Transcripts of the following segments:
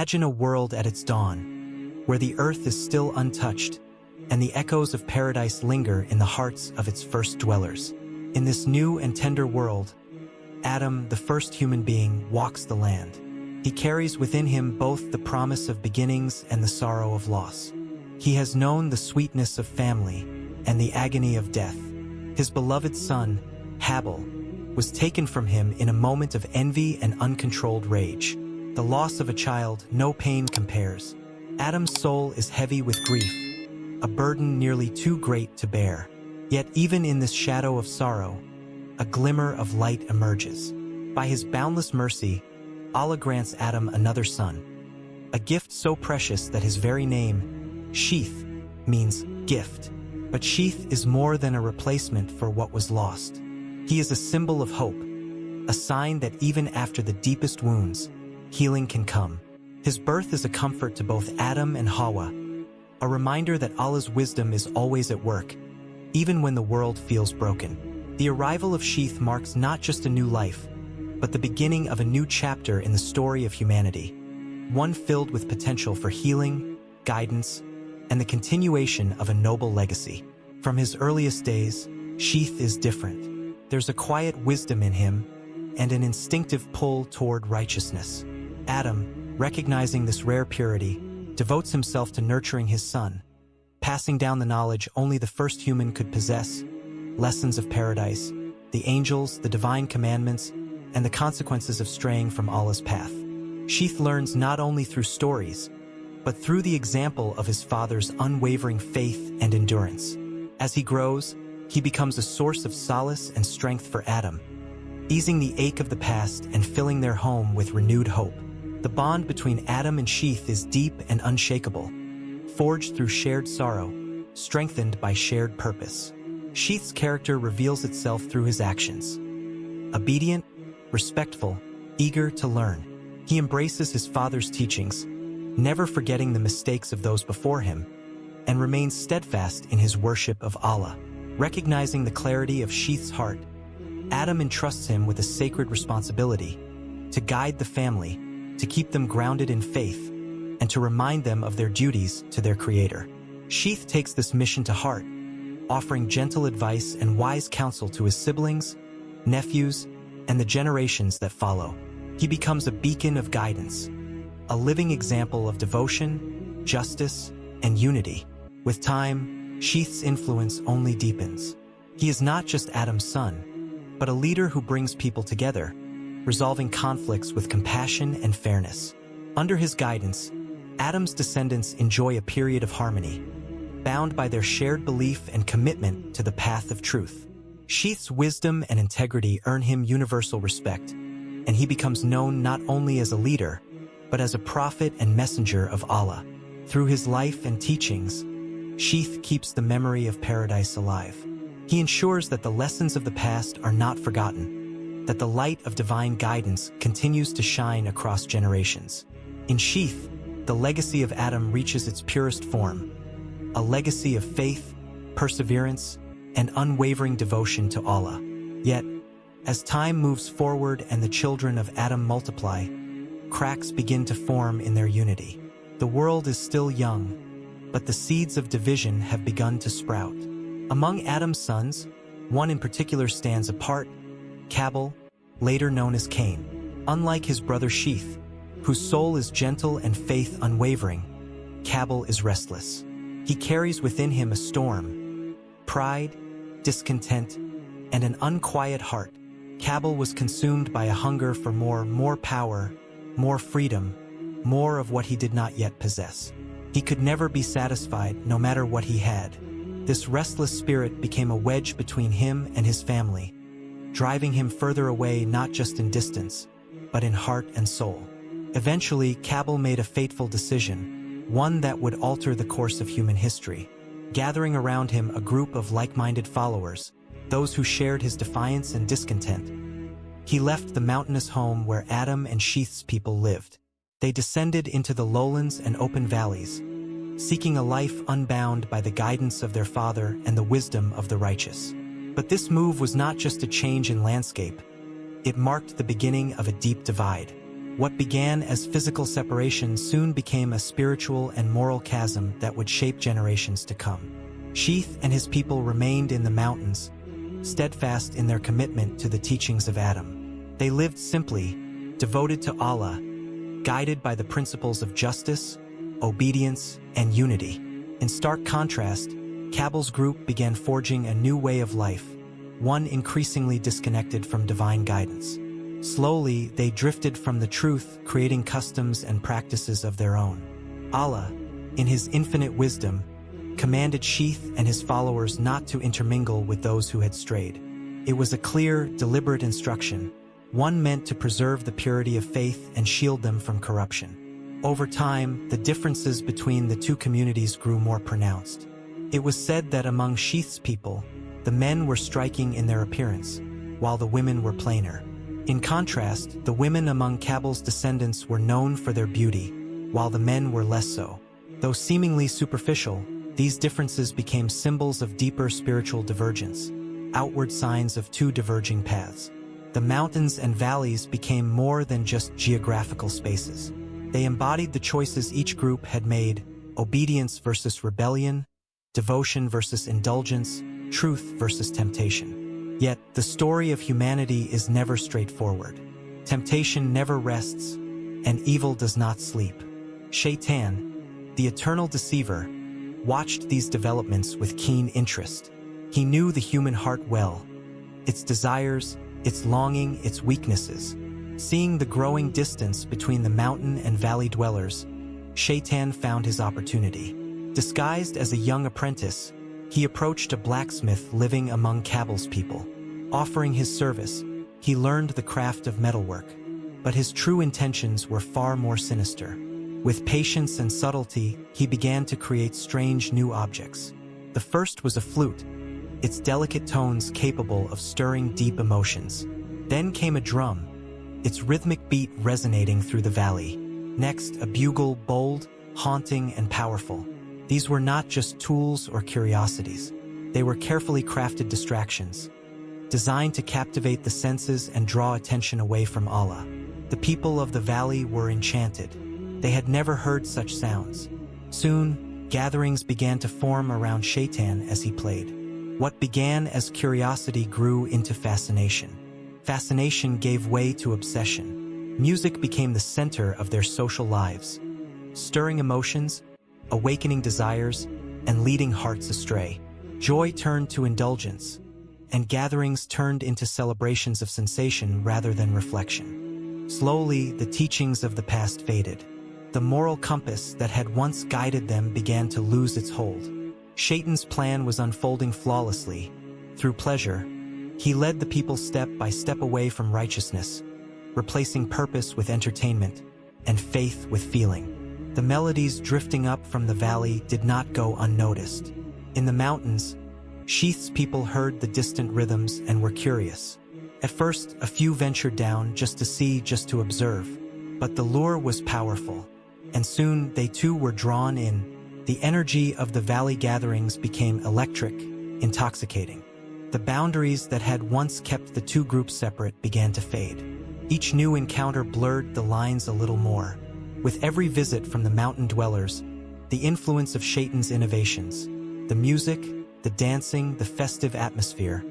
Imagine a world at its dawn, where the earth is still untouched, and the echoes of paradise linger in the hearts of its first dwellers. In this new and tender world, Adam, the first human being, walks the land. He carries within him both the promise of beginnings and the sorrow of loss. He has known the sweetness of family and the agony of death. His beloved son, Habil, was taken from him in a moment of envy and uncontrolled rage. The loss of a child, no pain compares. Adam's soul is heavy with grief, a burden nearly too great to bear. Yet even in this shadow of sorrow, a glimmer of light emerges. By his boundless mercy, Allah grants Adam another son, a gift so precious that his very name, Sheath, means gift. But Sheath is more than a replacement for what was lost. He is a symbol of hope, a sign that even after the deepest wounds, healing can come. His birth is a comfort to both Adam and Hawa, a reminder that Allah's wisdom is always at work, even when the world feels broken. The arrival of Sheath marks not just a new life, but the beginning of a new chapter in the story of humanity, one filled with potential for healing, guidance, and the continuation of a noble legacy. From his earliest days, Sheath is different. There's a quiet wisdom in him and an instinctive pull toward righteousness. Adam, recognizing this rare purity, devotes himself to nurturing his son, passing down the knowledge only the first human could possess, lessons of paradise, the angels, the divine commandments, and the consequences of straying from Allah's path. Sheath learns not only through stories, but through the example of his father's unwavering faith and endurance. As he grows, he becomes a source of solace and strength for Adam, easing the ache of the past and filling their home with renewed hope. The bond between Adam and Sheath is deep and unshakable, forged through shared sorrow, strengthened by shared purpose. Sheath's character reveals itself through his actions. Obedient, respectful, eager to learn, he embraces his father's teachings, never forgetting the mistakes of those before him, and remains steadfast in his worship of Allah. Recognizing the clarity of Sheath's heart, Adam entrusts him with a sacred responsibility to guide the family, to keep them grounded in faith, and to remind them of their duties to their Creator. Sheath takes this mission to heart, offering gentle advice and wise counsel to his siblings, nephews, and the generations that follow. He becomes a beacon of guidance, a living example of devotion, justice, and unity. With time, Sheath's influence only deepens. He is not just Adam's son, but a leader who brings people together, resolving conflicts with compassion and fairness. Under his guidance, Adam's descendants enjoy a period of harmony, bound by their shared belief and commitment to the path of truth. Sheath's wisdom and integrity earn him universal respect, and he becomes known not only as a leader, but as a prophet and messenger of Allah. Through his life and teachings, Sheath keeps the memory of paradise alive. He ensures that the lessons of the past are not forgotten, that the light of divine guidance continues to shine across generations. In Sheath, the legacy of Adam reaches its purest form, a legacy of faith, perseverance, and unwavering devotion to Allah. Yet, as time moves forward and the children of Adam multiply, cracks begin to form in their unity. The world is still young, but the seeds of division have begun to sprout. Among Adam's sons, one in particular stands apart, Habil, later known as Cain. Unlike his brother Sheath, whose soul is gentle and faith unwavering, Habil is restless. He carries within him a storm, pride, discontent, and an unquiet heart. Habil was consumed by a hunger for more power, more freedom, more of what he did not yet possess. He could never be satisfied, no matter what he had. This restless spirit became a wedge between him and his family, driving him further away not just in distance, but in heart and soul. Eventually, Habil made a fateful decision, one that would alter the course of human history. Gathering around him a group of like-minded followers, those who shared his defiance and discontent, he left the mountainous home where Adam and Sheath's people lived. They descended into the lowlands and open valleys, seeking a life unbound by the guidance of their father and the wisdom of the righteous. But this move was not just a change in landscape. It marked the beginning of a deep divide. What began as physical separation soon became a spiritual and moral chasm that would shape generations to come. Sheath and his people remained in the mountains, steadfast in their commitment to the teachings of Adam. They lived simply, devoted to Allah, guided by the principles of justice, obedience, and unity. In stark contrast, Habil's group began forging a new way of life, one increasingly disconnected from divine guidance. Slowly, they drifted from the truth, creating customs and practices of their own. Allah, in his infinite wisdom, commanded Sheath and his followers not to intermingle with those who had strayed. It was a clear, deliberate instruction, one meant to preserve the purity of faith and shield them from corruption. Over time, the differences between the two communities grew more pronounced. It was said that among Sheath's people, the men were striking in their appearance, while the women were plainer. In contrast, the women among Habil's descendants were known for their beauty, while the men were less so. Though seemingly superficial, these differences became symbols of deeper spiritual divergence, outward signs of two diverging paths. The mountains and valleys became more than just geographical spaces. They embodied the choices each group had made: obedience versus rebellion, devotion versus indulgence, truth versus temptation. Yet, the story of humanity is never straightforward. Temptation never rests, and evil does not sleep. Shaitan, the eternal deceiver, watched these developments with keen interest. He knew the human heart well, its desires, its longing, its weaknesses. Seeing the growing distance between the mountain and valley dwellers, Shaitan found his opportunity. Disguised as a young apprentice, he approached a blacksmith living among Habil's people. Offering his service, he learned the craft of metalwork, but his true intentions were far more sinister. With patience and subtlety, he began to create strange new objects. The first was a flute, its delicate tones capable of stirring deep emotions. Then came a drum, its rhythmic beat resonating through the valley. Next, a bugle, bold, haunting, and powerful. These were not just tools or curiosities. They were carefully crafted distractions, designed to captivate the senses and draw attention away from Allah. The people of the valley were enchanted. They had never heard such sounds. Soon, gatherings began to form around Shaitan as he played. What began as curiosity grew into fascination. Fascination gave way to obsession. Music became the center of their social lives, stirring emotions, awakening desires, and leading hearts astray. Joy turned to indulgence, and gatherings turned into celebrations of sensation rather than reflection. Slowly, the teachings of the past faded. The moral compass that had once guided them began to lose its hold. Shaitan's plan was unfolding flawlessly. Through pleasure, he led the people step by step away from righteousness, replacing purpose with entertainment and faith with feeling. The melodies drifting up from the valley did not go unnoticed. In the mountains, Sheath's people heard the distant rhythms and were curious. At first, a few ventured down just to see, just to observe. But the lure was powerful, and soon they too were drawn in. The energy of the valley gatherings became electric, intoxicating. The boundaries that had once kept the two groups separate began to fade. Each new encounter blurred the lines a little more. With every visit from the mountain dwellers, the influence of Shaitan's innovations, the music, the dancing, the festive atmosphere,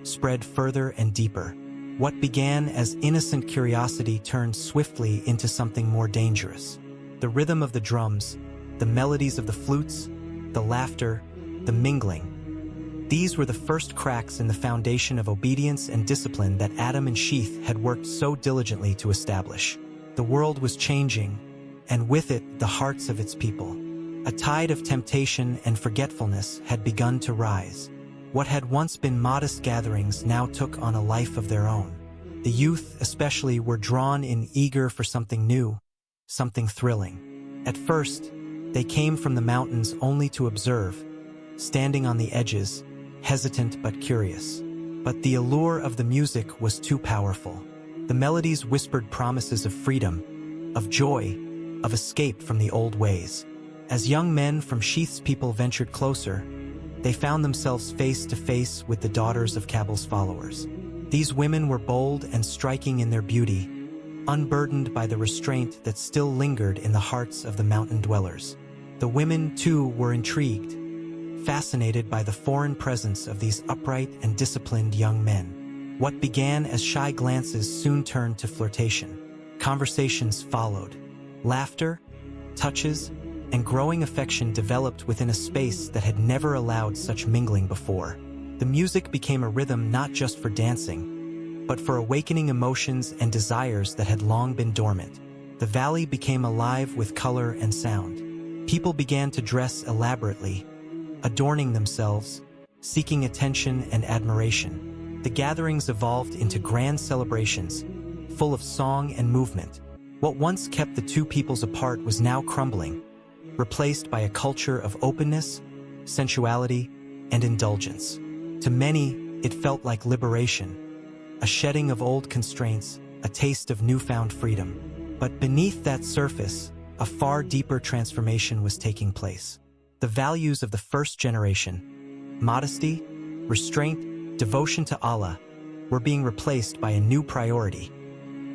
spread further and deeper. What began as innocent curiosity turned swiftly into something more dangerous. The rhythm of the drums, the melodies of the flutes, the laughter, the mingling. These were the first cracks in the foundation of obedience and discipline that Adam and Sheath had worked so diligently to establish. The world was changing, and with it, the hearts of its people. A tide of temptation and forgetfulness had begun to rise. What had once been modest gatherings now took on a life of their own. The youth, especially, were drawn in, eager for something new, something thrilling. At first, they came from the mountains only to observe, standing on the edges, hesitant but curious. But the allure of the music was too powerful. The melodies whispered promises of freedom, of joy, of escape from the old ways. As young men from Sheath's people ventured closer, they found themselves face to face with the daughters of Habil's followers. These women were bold and striking in their beauty, unburdened by the restraint that still lingered in the hearts of the mountain dwellers. The women, too, were intrigued, fascinated by the foreign presence of these upright and disciplined young men. What began as shy glances soon turned to flirtation. Conversations followed. Laughter, touches, and growing affection developed within a space that had never allowed such mingling before. The music became a rhythm not just for dancing, but for awakening emotions and desires that had long been dormant. The valley became alive with color and sound. People began to dress elaborately, adorning themselves, seeking attention and admiration. The gatherings evolved into grand celebrations, full of song and movement. What once kept the two peoples apart was now crumbling, replaced by a culture of openness, sensuality, and indulgence. To many, it felt like liberation, a shedding of old constraints, a taste of newfound freedom. But beneath that surface, a far deeper transformation was taking place. The values of the first generation, modesty, restraint, devotion to Allah, were being replaced by a new priority: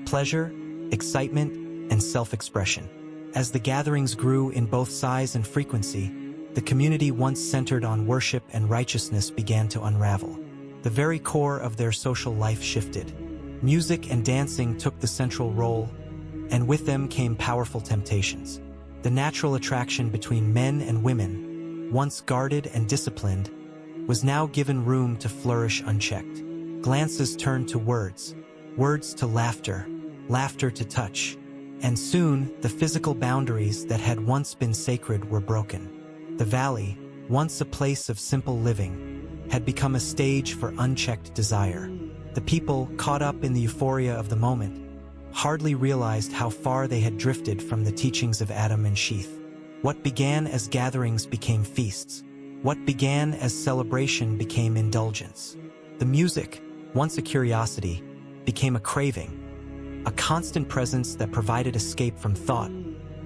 pleasure, excitement, and self-expression. As the gatherings grew in both size and frequency, the community once centered on worship and righteousness began to unravel. The very core of their social life shifted. Music and dancing took the central role, and with them came powerful temptations. The natural attraction between men and women, once guarded and disciplined, was now given room to flourish unchecked. Glances turned to words, words to laughter, laughter to touch, and soon the physical boundaries that had once been sacred were broken. The valley, once a place of simple living, had become a stage for unchecked desire. The people, caught up in the euphoria of the moment, hardly realized how far they had drifted from the teachings of Adam and Sheath. What began as gatherings became feasts. What began as celebration became indulgence. The music, once a curiosity, became a craving, a constant presence that provided escape from thought,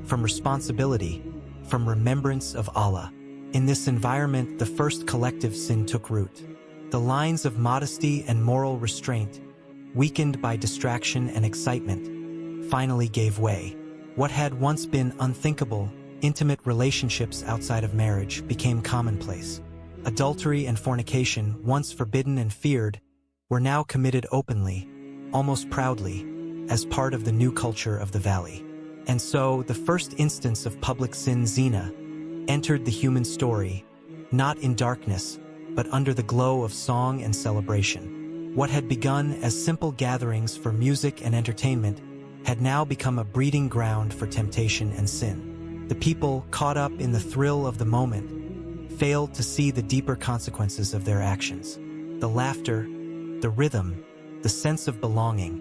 from responsibility, from remembrance of Allah. In this environment, the first collective sin took root. The lines of modesty and moral restraint, weakened by distraction and excitement, finally gave way. What had once been unthinkable, intimate relationships outside of marriage, became commonplace. Adultery and fornication, once forbidden and feared, were now committed openly, almost proudly, as part of the new culture of the valley. And so, the first instance of public sin, zina, entered the human story, not in darkness, but under the glow of song and celebration. What had begun as simple gatherings for music and entertainment had now become a breeding ground for temptation and sin. The people, caught up in the thrill of the moment, failed to see the deeper consequences of their actions. The laughter, the rhythm, the sense of belonging,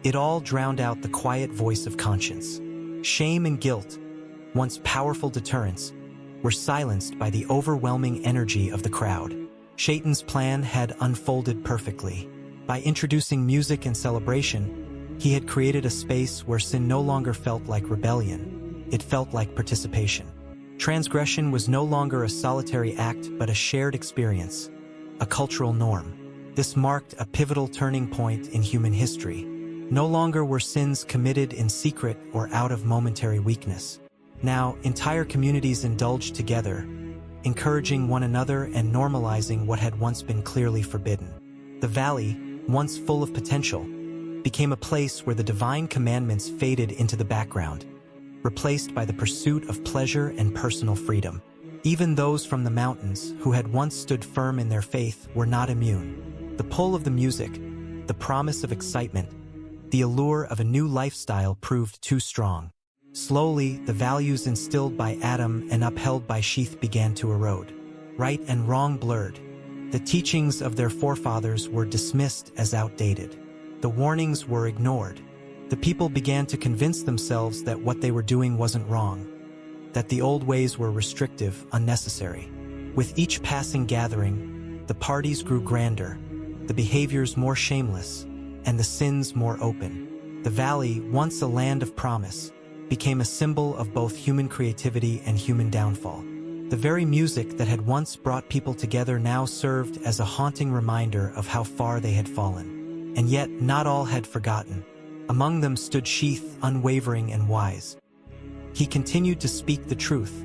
it all drowned out the quiet voice of conscience. Shame and guilt, once powerful deterrents, were silenced by the overwhelming energy of the crowd. Shaitan's plan had unfolded perfectly. By introducing music and celebration, he had created a space where sin no longer felt like rebellion, it felt like participation. Transgression was no longer a solitary act but a shared experience, a cultural norm. This marked a pivotal turning point in human history. No longer were sins committed in secret or out of momentary weakness. Now, entire communities indulged together, encouraging one another and normalizing what had once been clearly forbidden. The valley, once full of potential, became a place where the divine commandments faded into the background, replaced by the pursuit of pleasure and personal freedom. Even those from the mountains, who had once stood firm in their faith, were not immune. The pull of the music, the promise of excitement, the allure of a new lifestyle proved too strong. Slowly, the values instilled by Adam and upheld by Sheath began to erode. Right and wrong blurred. The teachings of their forefathers were dismissed as outdated. The warnings were ignored. The people began to convince themselves that what they were doing wasn't wrong, that the old ways were restrictive, unnecessary. With each passing gathering, the parties grew grander, the behaviors more shameless, and the sins more open. The valley, once a land of promise, became a symbol of both human creativity and human downfall. The very music that had once brought people together now served as a haunting reminder of how far they had fallen. And yet, not all had forgotten. Among them stood Sheath, unwavering and wise. He continued to speak the truth,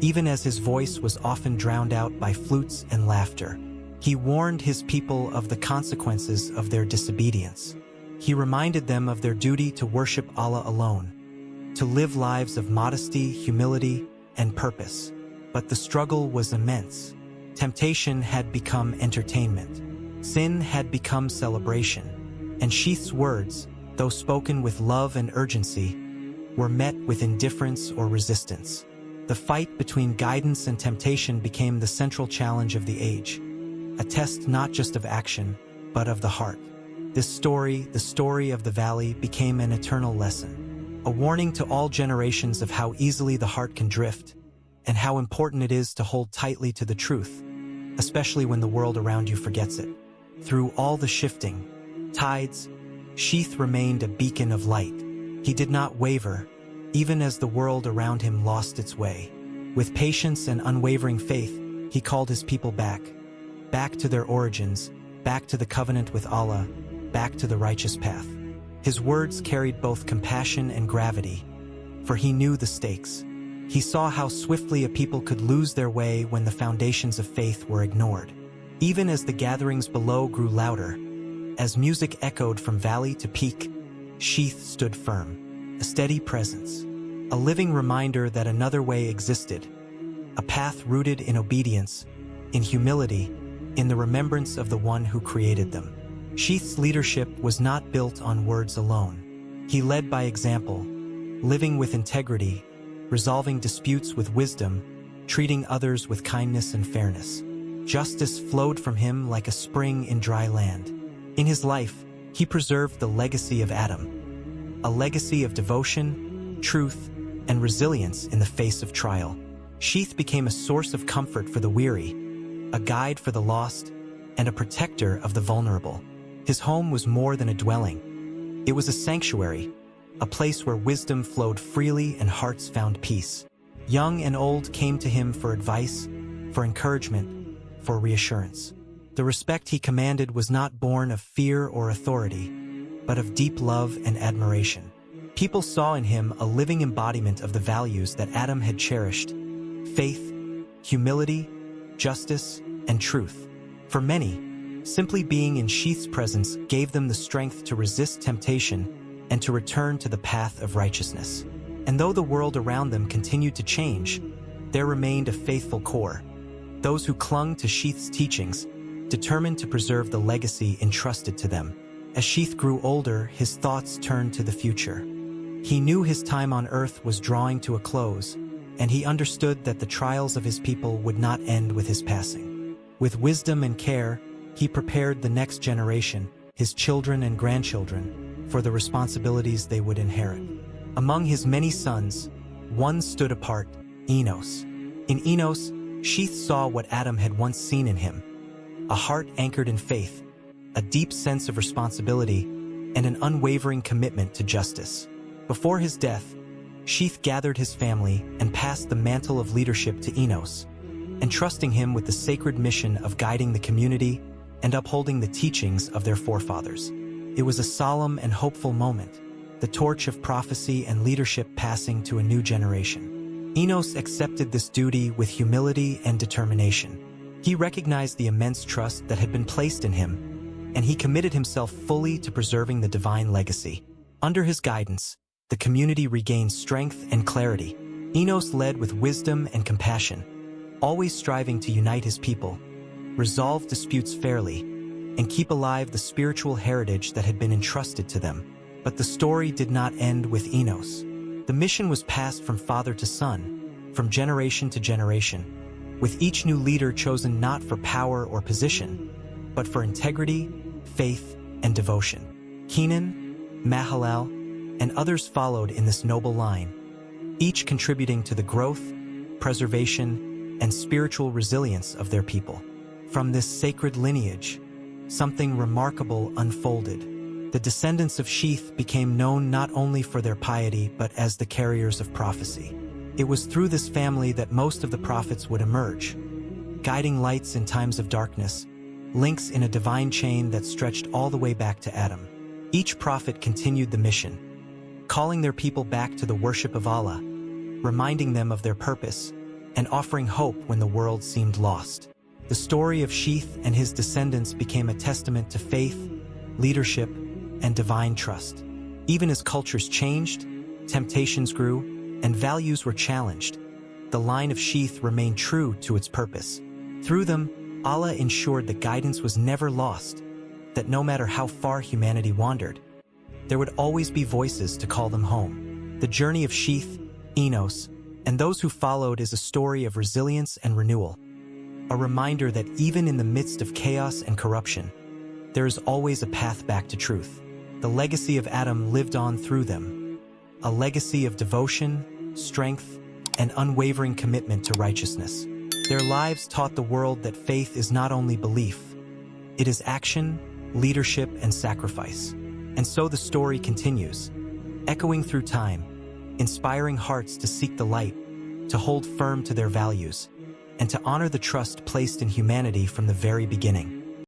even as his voice was often drowned out by flutes and laughter. He warned his people of the consequences of their disobedience. He reminded them of their duty to worship Allah alone, to live lives of modesty, humility, and purpose. But the struggle was immense. Temptation had become entertainment. Sin had become celebration. And Sheath's words, though spoken with love and urgency, were met with indifference or resistance. The fight between guidance and temptation became the central challenge of the age, a test not just of action, but of the heart. This story, the story of the valley, became an eternal lesson, a warning to all generations of how easily the heart can drift, and how important it is to hold tightly to the truth, especially when the world around you forgets it. Through all the shifting tides, Sheath remained a beacon of light. He did not waver, even as the world around him lost its way. With patience and unwavering faith, he called his people back to their origins, back to the covenant with Allah, back to the righteous path. His words carried both compassion and gravity, for he knew the stakes. He saw how swiftly a people could lose their way when the foundations of faith were ignored. Even as the gatherings below grew louder, as music echoed from valley to peak, Sheath stood firm. A steady presence, a living reminder that another way existed, a path rooted in obedience, in humility, in the remembrance of the one who created them. Sheath's leadership was not built on words alone. He led by example, living with integrity, resolving disputes with wisdom, treating others with kindness and fairness. Justice flowed from him like a spring in dry land. In his life, he preserved the legacy of Adam, a legacy of devotion, truth, and resilience in the face of trial. Sheath became a source of comfort for the weary, a guide for the lost, and a protector of the vulnerable. His home was more than a dwelling. It was a sanctuary, a place where wisdom flowed freely and hearts found peace. Young and old came to him for advice, for encouragement, for reassurance. The respect he commanded was not born of fear or authority, but of deep love and admiration. People saw in him a living embodiment of the values that Adam had cherished: faith, humility, justice, and truth. For many, simply being in Sheath's presence gave them the strength to resist temptation and to return to the path of righteousness. And though the world around them continued to change, there remained a faithful core, those who clung to Sheath's teachings, determined to preserve the legacy entrusted to them. As Sheath grew older, his thoughts turned to the future. He knew his time on earth was drawing to a close, and he understood that the trials of his people would not end with his passing. With wisdom and care, he prepared the next generation, his children and grandchildren, for the responsibilities they would inherit. Among his many sons, one stood apart: Enos. In Enos, Sheath saw what Adam had once seen in him: a heart anchored in faith, a deep sense of responsibility, and an unwavering commitment to justice. Before his death, Sheath gathered his family and passed the mantle of leadership to Enos, entrusting him with the sacred mission of guiding the community and upholding the teachings of their forefathers. It was a solemn and hopeful moment, the torch of prophecy and leadership passing to a new generation. Enos accepted this duty with humility and determination. He recognized the immense trust that had been placed in him, and he committed himself fully to preserving the divine legacy. Under his guidance, the community regained strength and clarity. Enos led with wisdom and compassion, always striving to unite his people, resolve disputes fairly, and keep alive the spiritual heritage that had been entrusted to them. But the story did not end with Enos. The mission was passed from father to son, from generation to generation, with each new leader chosen not for power or position, but for integrity, faith, and devotion. Kenan, Mahalalel, and others followed in this noble line, each contributing to the growth, preservation, and spiritual resilience of their people. From this sacred lineage, something remarkable unfolded. The descendants of Sheath became known not only for their piety but as the carriers of prophecy. It was through this family that most of the prophets would emerge, guiding lights in times of darkness, links in a divine chain that stretched all the way back to Adam. Each prophet continued the mission, calling their people back to the worship of Allah, reminding them of their purpose, and offering hope when the world seemed lost. The story of Sheath and his descendants became a testament to faith, leadership, and divine trust. Even as cultures changed, temptations grew, and values were challenged, the line of Sheath remained true to its purpose. Through them, Allah ensured that guidance was never lost, that no matter how far humanity wandered, there would always be voices to call them home. The journey of Sheath, Enos, and those who followed is a story of resilience and renewal, a reminder that even in the midst of chaos and corruption, there is always a path back to truth. The legacy of Adam lived on through them, a legacy of devotion, strength, and unwavering commitment to righteousness. Their lives taught the world that faith is not only belief, it is action, leadership, and sacrifice. And so the story continues, echoing through time, inspiring hearts to seek the light, to hold firm to their values, and to honor the trust placed in humanity from the very beginning.